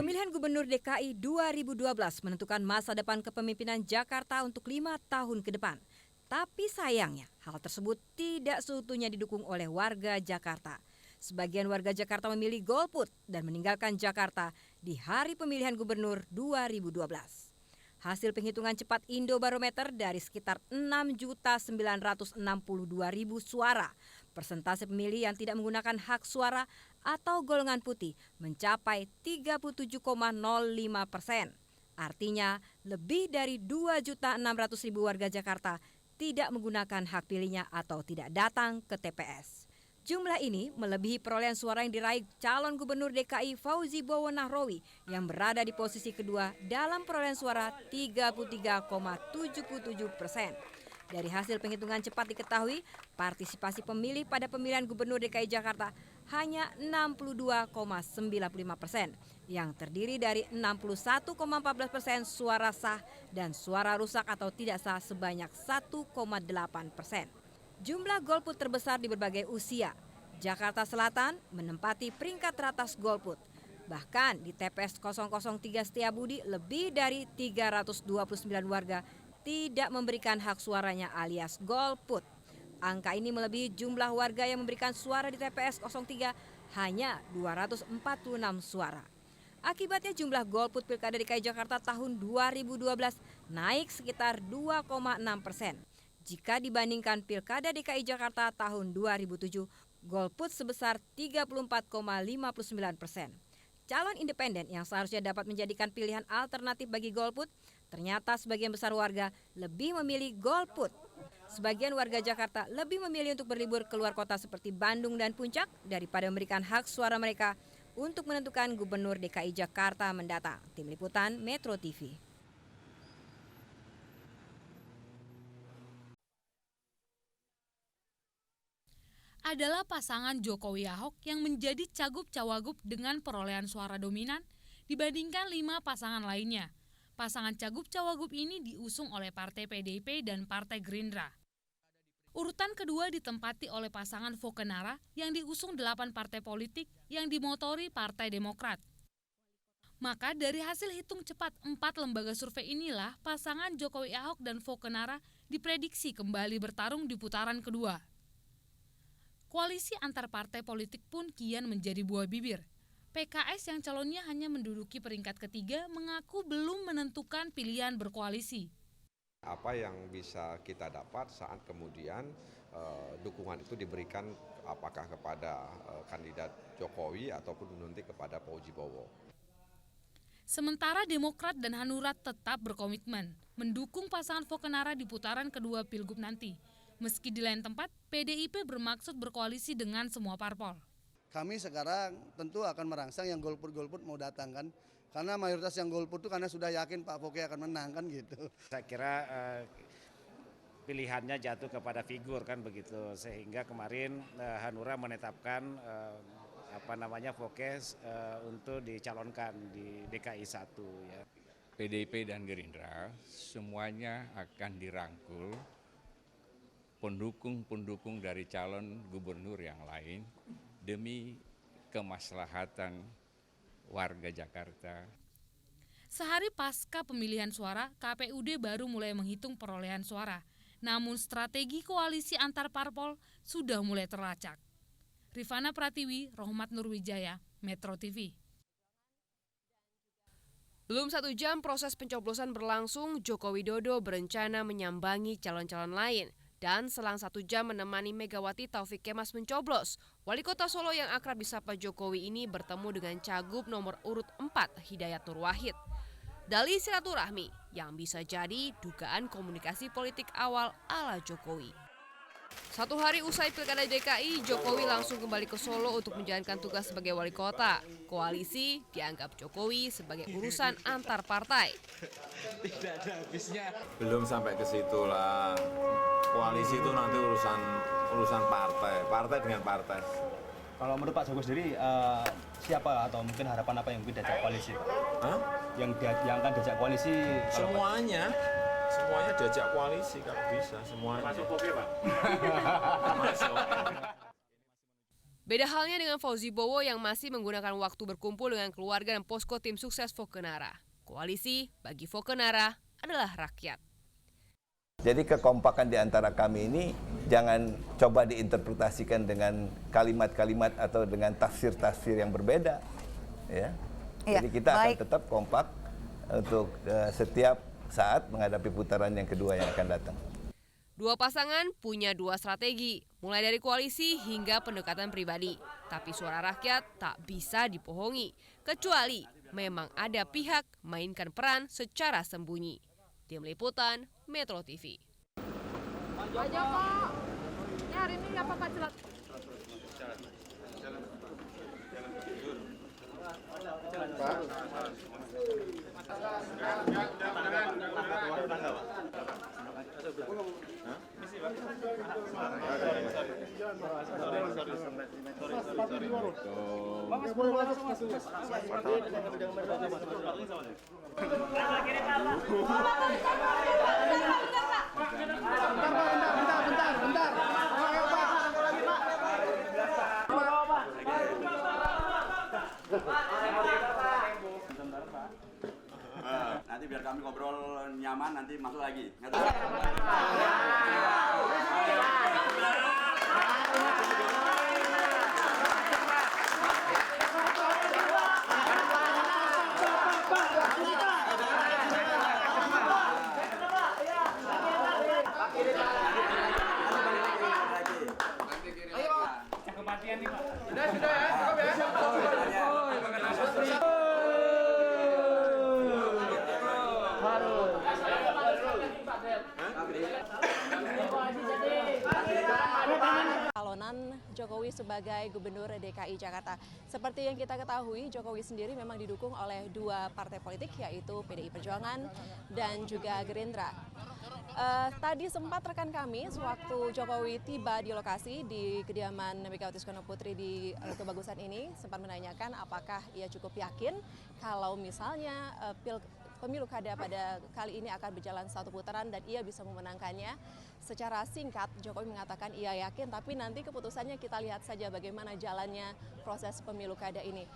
Pemilihan Gubernur DKI 2012 menentukan masa depan kepemimpinan Jakarta untuk 5 tahun ke depan. Tapi sayangnya, hal tersebut tidak seutuhnya didukung oleh warga Jakarta. Sebagian warga Jakarta memilih golput dan meninggalkan Jakarta di hari pemilihan Gubernur 2012. Hasil penghitungan cepat Indobarometer dari sekitar 6.962.000 suara, persentase pemilih yang tidak menggunakan hak suara atau golongan putih mencapai 37,05%. Artinya, lebih dari 2.600.000 warga Jakarta tidak menggunakan hak pilihnya atau tidak datang ke TPS. Jumlah ini melebihi perolehan suara yang diraih calon gubernur DKI Fauzi Bowo Nahrawi yang berada di posisi kedua dalam perolehan suara 33,77%. Dari hasil penghitungan cepat diketahui, partisipasi pemilih pada pemilihan gubernur DKI Jakarta hanya 62,95%, yang terdiri dari 61,14% suara sah dan suara rusak atau tidak sah sebanyak 1,8%. Jumlah golput terbesar di berbagai usia. Jakarta Selatan menempati peringkat teratas golput. Bahkan di TPS 003 Setiabudi lebih dari 329 warga tidak memberikan hak suaranya alias golput. Angka ini melebihi jumlah warga yang memberikan suara di TPS 03 hanya 246 suara. Akibatnya jumlah golput Pilkada DKI Jakarta tahun 2012 naik sekitar 2,6%. Jika dibandingkan Pilkada DKI Jakarta tahun 2007, golput sebesar 34,59%. Calon independen yang seharusnya dapat menjadikan pilihan alternatif bagi golput, ternyata sebagian besar warga lebih memilih golput. Sebagian warga Jakarta lebih memilih untuk berlibur keluar kota seperti Bandung dan Puncak daripada memberikan hak suara mereka untuk menentukan Gubernur DKI Jakarta mendatang. Tim Liputan Metro TV. Adalah pasangan Jokowi Ahok yang menjadi cagup-cawagup dengan perolehan suara dominan dibandingkan 5 pasangan lainnya. Pasangan cagup-cawagup ini diusung oleh Partai PDIP dan Partai Gerindra. Urutan kedua ditempati oleh pasangan Fokenara yang diusung 8 partai politik yang dimotori Partai Demokrat. Maka dari hasil hitung cepat 4 lembaga survei inilah pasangan Jokowi Ahok dan Fokenara diprediksi kembali bertarung di putaran kedua. Koalisi antar partai politik pun kian menjadi buah bibir. PKS yang calonnya hanya menduduki peringkat ketiga mengaku belum menentukan pilihan berkoalisi. Apa yang bisa kita dapat saat kemudian dukungan itu diberikan apakah kepada kandidat Jokowi ataupun nanti kepada Fauzi Bowo. Sementara Demokrat dan Hanura tetap berkomitmen mendukung pasangan Fokenara di putaran kedua Pilgub nanti. Meski di lain tempat, PDIP bermaksud berkoalisi dengan semua parpol. Kami sekarang tentu akan merangsang yang golput-golput mau datang kan. Karena mayoritas yang golput itu karena sudah yakin Pak Foke akan menang kan gitu. Saya kira pilihannya jatuh kepada figur kan begitu. Sehingga kemarin Hanura menetapkan Foke untuk dicalonkan di DKI 1 ya. PDIP dan Gerindra semuanya akan dirangkul pendukung-pendukung dari calon gubernur yang lain demi kemaslahatan warga Jakarta. Sehari pasca pemilihan suara, KPUD baru mulai menghitung perolehan suara. Namun strategi koalisi antar parpol sudah mulai terlacak. Rifana Pratiwi, Rohmat Nurwijaya, Metro TV. Belum 1 jam proses pencoblosan berlangsung, Joko Widodo berencana menyambangi calon-calon lain. Dan selang 1 jam menemani Megawati Taufik Kemas mencoblos, Wali Kota Solo yang akrab disapa Jokowi ini bertemu dengan Cagup nomor urut 4 Hidayat Nur Wahid. Dalih silaturahmi yang bisa jadi dugaan komunikasi politik awal ala Jokowi. 1 hari usai Pilkada DKI, Jokowi langsung kembali ke Solo untuk menjalankan tugas sebagai wali kota. Koalisi dianggap Jokowi sebagai urusan antar partai. Tidak ada habisnya. Belum sampai ke situ lah. Koalisi itu nanti urusan partai dengan partai. Kalau menurut Pak Jokowi sendiri, siapa atau mungkin harapan apa yang mungkin diajak koalisi? Hah? Yang akan diajak koalisi? Semuanya diajak koalisi kalau bisa semuanya. Masuk Foke, Pak. Masuk. Beda halnya dengan Fauzi Bowo yang masih menggunakan waktu berkumpul dengan keluarga dan posko tim sukses Fokenara. Koalisi bagi Fokenara adalah rakyat. Jadi kekompakan di antara kami ini jangan coba diinterpretasikan dengan kalimat-kalimat atau dengan tafsir-tafsir yang berbeda. Ya. Jadi kita akan tetap kompak untuk setiap saat menghadapi putaran yang kedua yang akan datang. Dua pasangan punya dua strategi, mulai dari koalisi hingga pendekatan pribadi. Tapi suara rakyat tak bisa dibohongi, kecuali memang ada pihak mainkan peran secara sembunyi. Tim Liputan, Metro TV. Pak Joko, ini hari ini apa Pak Celat? Nanti biar kami ngobrol nyaman, nanti masuk lagi. Calonan Jokowi sebagai Gubernur DKI Jakarta. Seperti yang kita ketahui, Jokowi sendiri memang didukung oleh dua partai politik, yaitu PDI Perjuangan dan juga Gerindra. Tadi sempat rekan kami sewaktu Jokowi tiba di lokasi di kediaman Megawati Soekarno Putri di Kebagusan ini sempat menanyakan apakah ia cukup yakin kalau misalnya pemilu kada pada kali ini akan berjalan satu putaran dan ia bisa memenangkannya. Secara singkat Jokowi mengatakan ia yakin, tapi nanti keputusannya kita lihat saja bagaimana jalannya proses pemilu kada ini.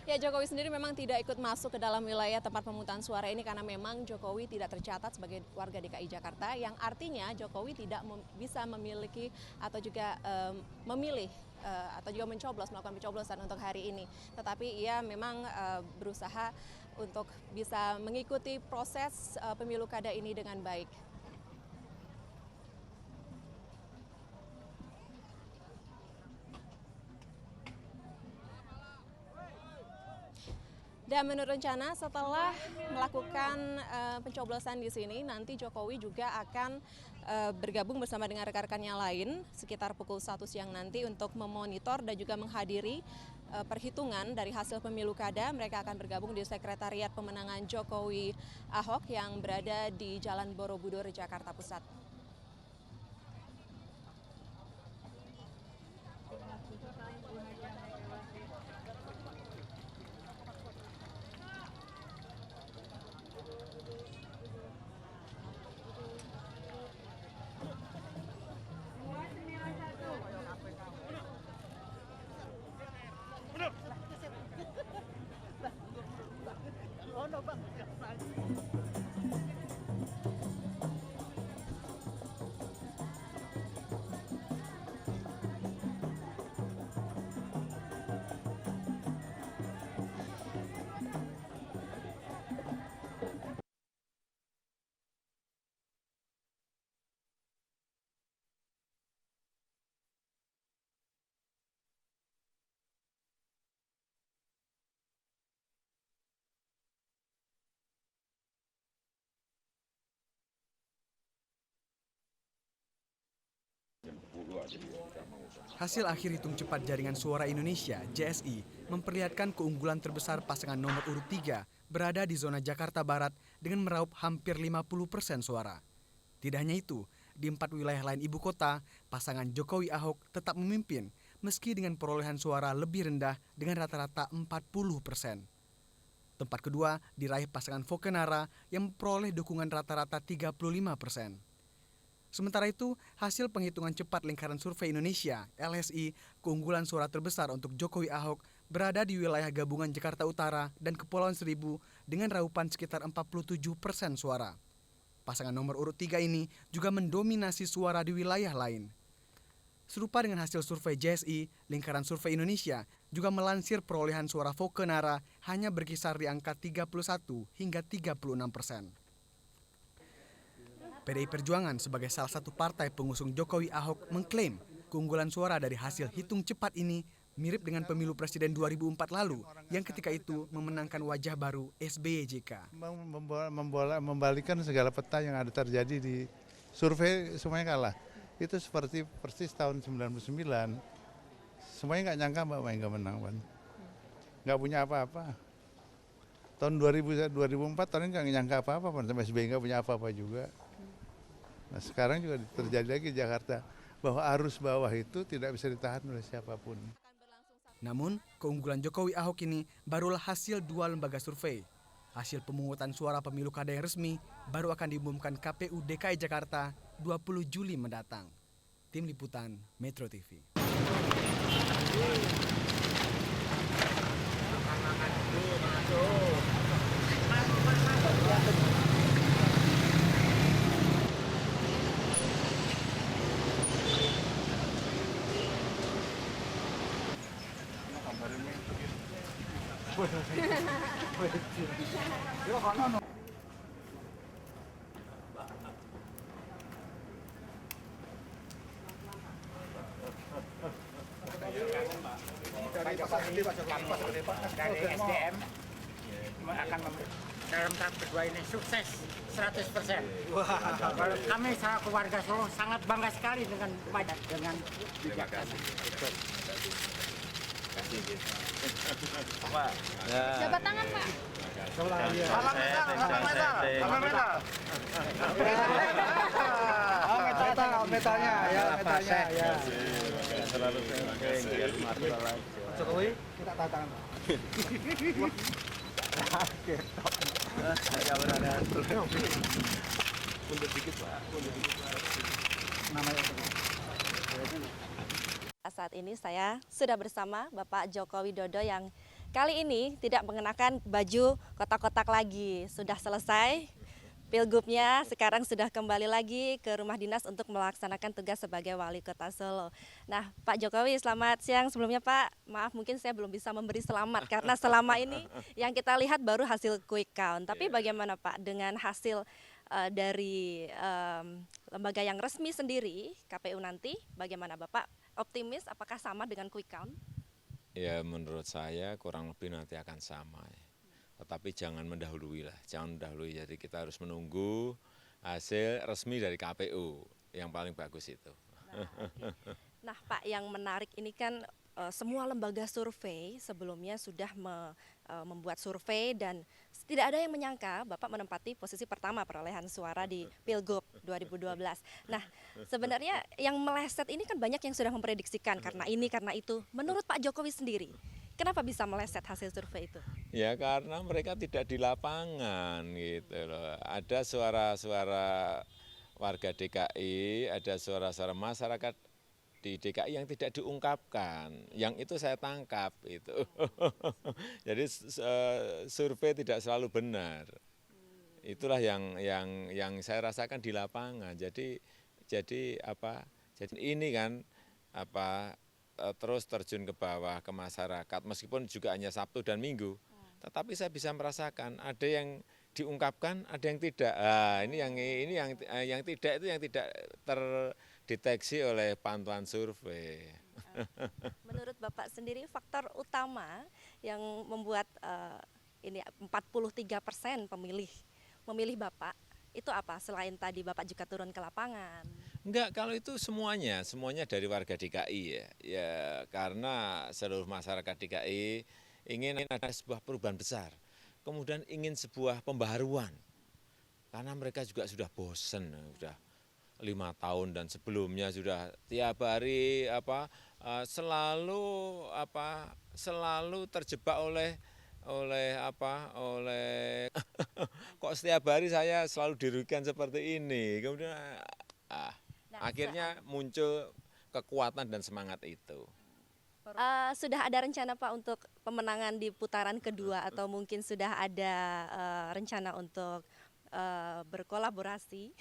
Ya, Jokowi sendiri memang tidak ikut masuk ke dalam wilayah tempat pemungutan suara ini karena memang Jokowi tidak tercatat sebagai warga DKI Jakarta, yang artinya Jokowi tidak bisa memiliki atau juga memilih atau juga melakukan pencoblosan untuk hari ini. Tetapi ia memang berusaha untuk bisa mengikuti proses pemilu kada ini dengan baik. Dan menurut rencana setelah melakukan pencoblosan di sini, nanti Jokowi juga akan bergabung bersama dengan rekan-rekannya lain sekitar pukul 1 siang nanti untuk memonitor dan juga menghadiri perhitungan dari hasil pemilu kada. Mereka akan bergabung di Sekretariat Pemenangan Jokowi Ahok yang berada di Jalan Borobudur, Jakarta Pusat. Hasil akhir hitung cepat Jaringan Suara Indonesia (JSI) memperlihatkan keunggulan terbesar pasangan nomor urut 3 berada di zona Jakarta Barat dengan meraup hampir 50% suara. Tidak hanya itu, di 4 wilayah lain ibu kota, pasangan Jokowi Ahok tetap memimpin meski dengan perolehan suara lebih rendah dengan rata-rata 40%. Tempat kedua diraih pasangan Fokenara yang memperoleh dukungan rata-rata 35%. Sementara itu, hasil penghitungan cepat Lingkaran Survei Indonesia (LSI), keunggulan suara terbesar untuk Jokowi Ahok berada di wilayah gabungan Jakarta Utara dan Kepulauan Seribu dengan raupan sekitar 47% suara. Pasangan nomor urut 3 ini juga mendominasi suara di wilayah lain. Serupa dengan hasil survei JSI, Lingkaran Survei Indonesia juga melansir perolehan suara Fokenara hanya berkisar di angka 31 hingga 36%. PDI Perjuangan sebagai salah satu partai pengusung Jokowi Ahok mengklaim keunggulan suara dari hasil hitung cepat ini mirip dengan pemilu presiden 2004 lalu yang ketika itu memenangkan wajah baru SBY JK. Membalikan segala peta yang ada terjadi di survei, semuanya kalah. Itu seperti persis tahun 99, semuanya nggak nyangka Mbak Mega menang, Pan. Nggak punya apa-apa. Tahun 2004 tahun ini nggak nyangka apa-apa, Pan. Sampai SBY nggak punya apa-apa juga. Nah sekarang juga terjadi lagi di Jakarta, bahwa arus bawah itu tidak bisa ditahan oleh siapapun. Namun, keunggulan Jokowi Ahok ini barulah hasil 2 lembaga survei. Hasil pemungutan suara pemilu kada yang resmi baru akan diumumkan KPU DKI Jakarta 20 Juli mendatang. Tim Liputan Metro TV. Dari SDM akan dalam tahap kedua ini sukses 100%. Kami sebagai warga Solo sangat bangga sekali dengan bijaksana. Jabat tangan, Pak. Salam Metalnya ya. Selalu Jokowi, kita tahan tangan, Pak. Mundur dikit, Pak. Saat ini saya sudah bersama Bapak Joko Widodo yang kali ini tidak mengenakan baju kotak-kotak lagi. Sudah selesai Pilgubnya, sekarang sudah kembali lagi ke rumah dinas untuk melaksanakan tugas sebagai Wali Kota Solo. Nah, Pak Jokowi, selamat siang. Sebelumnya Pak, maaf mungkin saya belum bisa memberi selamat karena selama ini yang kita lihat baru hasil quick count. Tapi bagaimana Pak dengan hasil dari lembaga yang resmi sendiri, KPU nanti, bagaimana Bapak? Optimis apakah sama dengan quick count? Ya menurut saya kurang lebih nanti akan sama ya. Tetapi jangan mendahului lah, jangan mendahului. Jadi kita harus menunggu hasil resmi dari KPU, yang paling bagus itu. Nah Pak, yang menarik ini kan semua lembaga survei sebelumnya sudah membuat survei dan tidak ada yang menyangka Bapak menempati posisi pertama perolehan suara di Pilgub 2012. Nah sebenarnya yang meleset ini kan banyak yang sudah memprediksikan karena ini, karena itu. Menurut Pak Jokowi sendiri, kenapa bisa meleset hasil survei itu? Ya karena mereka tidak di lapangan gitu loh. Ada suara-suara warga DKI, ada suara-suara masyarakat di DKI yang tidak diungkapkan, yang itu saya tangkap itu. Jadi survei tidak selalu benar. Itulah yang saya rasakan di lapangan. Jadi ini kan terus terjun ke bawah ke masyarakat, meskipun juga hanya Sabtu dan Minggu. Tetapi saya bisa merasakan ada yang diungkapkan, ada yang tidak. Ini yang tidak itu yang tidak terdeteksi oleh pantauan survei. Menurut Bapak sendiri faktor utama yang membuat ini 43% memilih Bapak itu apa selain tadi Bapak juga turun ke lapangan? Enggak, kalau itu semuanya dari warga DKI ya. Ya karena seluruh masyarakat DKI ingin ada sebuah perubahan besar. Kemudian ingin sebuah pembaharuan. Karena mereka juga sudah bosen, sudah 5 tahun dan sebelumnya sudah tiap hari selalu terjebak oleh kok setiap hari saya selalu dirugikan seperti ini. Kemudian akhirnya muncul kekuatan dan semangat itu. Sudah ada rencana Pak untuk pemenangan di putaran kedua atau mungkin sudah ada rencana untuk berkolaborasi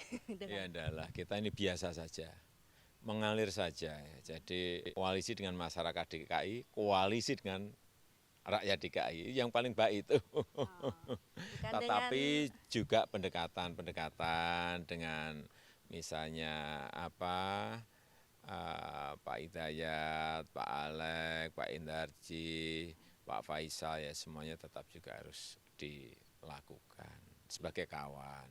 Ya adalah kita ini biasa saja, mengalir saja. Jadi koalisi dengan masyarakat DKI, koalisi dengan rakyat DKI yang paling baik itu. Tetapi juga pendekatan dengan misalnya Pak Hidayat, Pak Alek, Pak Indarji, Pak Faisal, ya semuanya tetap juga harus dilakukan sebagai kawan.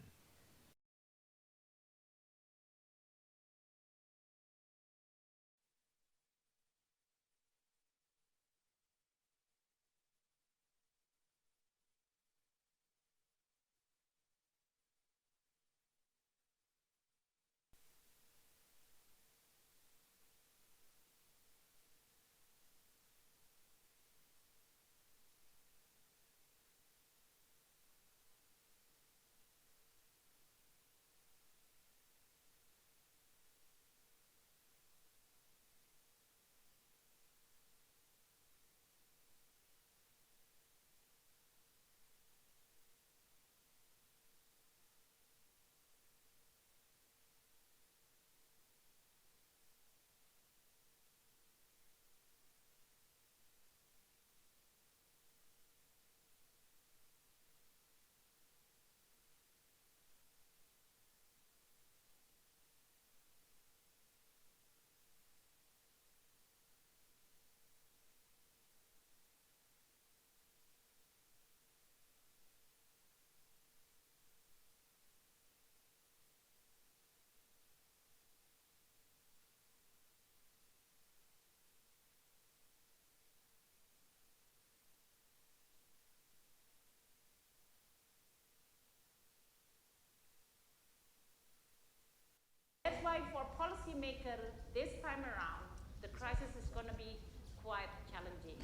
That's why for policymaker this time around, the crisis is going to be quite challenging.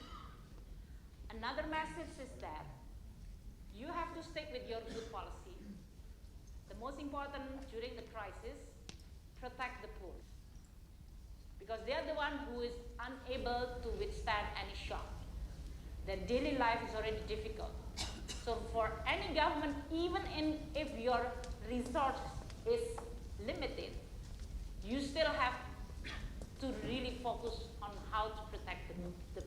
Another message is that you have to stick with your good policy. The most important during the crisis, protect the poor. Because they are the one who is unable to withstand any shock. Their daily life is already difficult. So for any government, even if your resource is limited, you still have to really focus on how to protect the